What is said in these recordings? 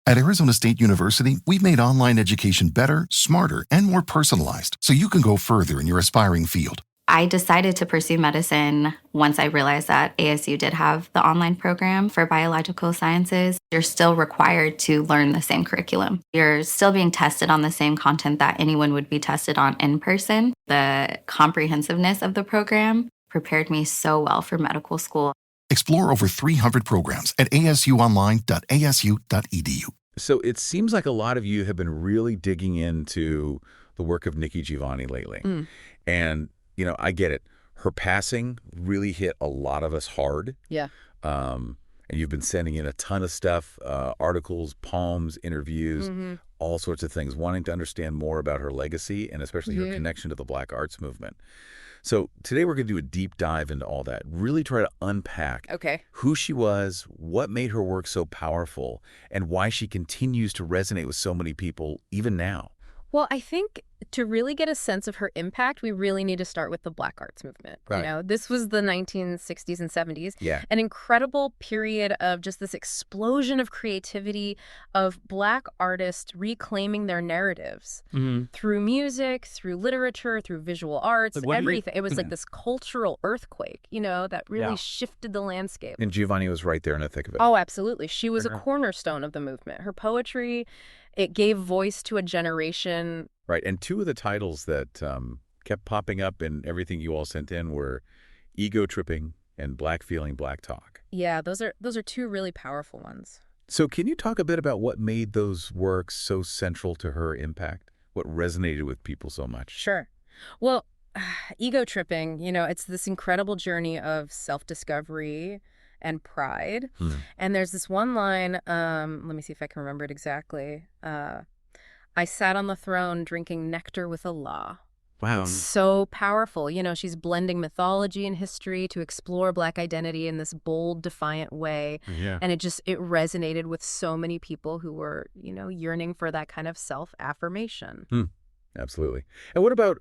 At Arizona State University, we've made online education better, smarter, and more personalized so you can go further in your aspiring field. I decided to pursue medicine once I realized that ASU did have the online program for biological sciences. You're still required to learn the same curriculum. You're still being tested on the same content that anyone would be tested on in person. The comprehensiveness of the program prepared me so well for medical school. Explore over 300 programs at asuonline.asu.edu. So it seems like a lot of you have been really digging into the work of Nikki Giovanni lately. And, I get it. Her passing really hit a lot of us hard. Yeah. And you've been sending in a ton of stuff, articles, poems, interviews, all sorts of things, wanting to understand more about her legacy and especially her connection to the Black arts movement. So today we're going to do a deep dive into all that, really try to unpack who she was, what made her work so powerful, and why she continues to resonate with so many people even now. Well, I think to really get a sense of her impact, we really need to start with the Black arts movement. Right. This was the 1960s and 70s. Yeah. An incredible period of just this explosion of creativity of Black artists reclaiming their narratives through music, through literature, through visual arts, everything. It was like this cultural earthquake, that really shifted the landscape. And Giovanni was right there in the thick of it. Oh, absolutely. She was a cornerstone of the movement. Her poetry, it gave voice to a generation. Right. And two of the titles that kept popping up in everything you all sent in were Ego Tripping and Black Feeling, Black Talk. Yeah, those are two really powerful ones. So can you talk a bit about what made those works so central to her impact? What resonated with people so much? Sure. Well, Ego Tripping, it's this incredible journey of self-discovery and pride. And there's this one line, let me see if I can remember it exactly. I sat on the throne drinking nectar with Allah. Wow. So powerful. She's blending mythology and history to explore Black identity in this bold, defiant way. Yeah. And it resonated with so many people who were, yearning for that kind of self-affirmation. Absolutely. And what about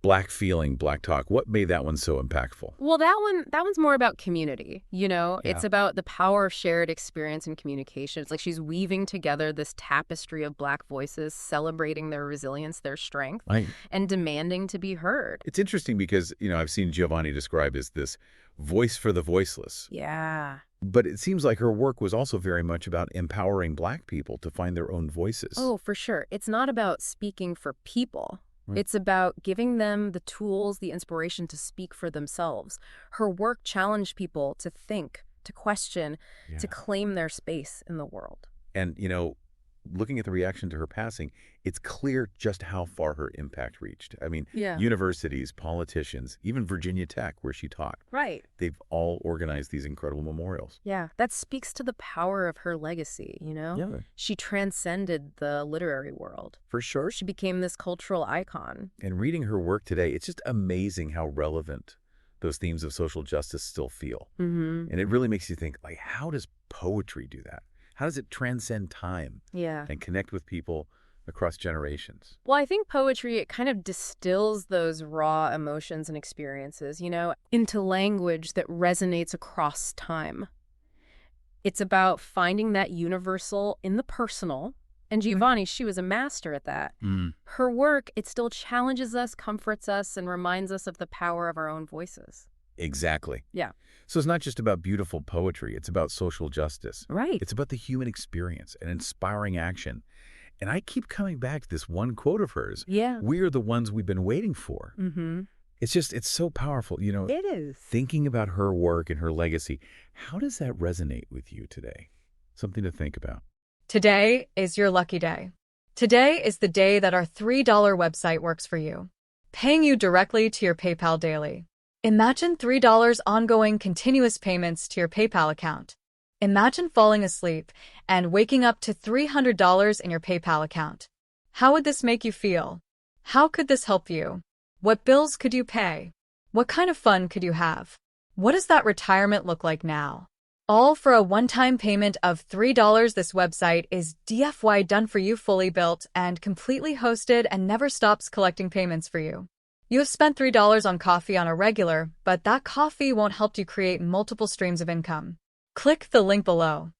Black Feeling, Black Talk? What made that one so impactful? Well, that one's more about community, It's about the power of shared experience and communication. It's like she's weaving together this tapestry of Black voices, celebrating their resilience, their strength, and demanding to be heard. It's interesting because, I've seen Giovanni described as this voice for the voiceless. Yeah. But it seems like her work was also very much about empowering Black people to find their own voices. Oh, for sure. It's not about speaking for people. It's about giving them the tools, the inspiration to speak for themselves. Her work challenged people to think, to question, to claim their space in the world. And, looking at the reaction to her passing, it's clear just how far her impact reached. I mean, universities, politicians, even Virginia Tech, where she taught. Right. They've all organized these incredible memorials. Yeah, that speaks to the power of her legacy, Yeah. She transcended the literary world. For sure. She became this cultural icon. And reading her work today, it's just amazing how relevant those themes of social justice still feel. And it really makes you think, how does poetry do that? How does it transcend time and connect with people across generations? Well, I think poetry, it kind of distills those raw emotions and experiences, into language that resonates across time. It's about finding that universal in the personal. And Giovanni, she was a master at that. Her work, it still challenges us, comforts us, and reminds us of the power of our own voices. Exactly. Yeah. So it's not just about beautiful poetry. It's about social justice. Right. It's about the human experience and inspiring action. And I keep coming back to this one quote of hers. Yeah. We are the ones we've been waiting for. It's so powerful. It is. Thinking about her work and her legacy, how does that resonate with you today? Something to think about. Today is your lucky day. Today is the day that our $3 website works for you, paying you directly to your PayPal daily. Imagine $3 ongoing continuous payments to your PayPal account. Imagine falling asleep and waking up to $300 in your PayPal account. How would this make you feel? How could this help you? What bills could you pay? What kind of fun could you have? What does that retirement look like now? All for a one-time payment of $3. This website is DFY done for you, fully built and completely hosted, and never stops collecting payments for you. You have spent $3 on coffee on a regular, but that coffee won't help you create multiple streams of income. Click the link below.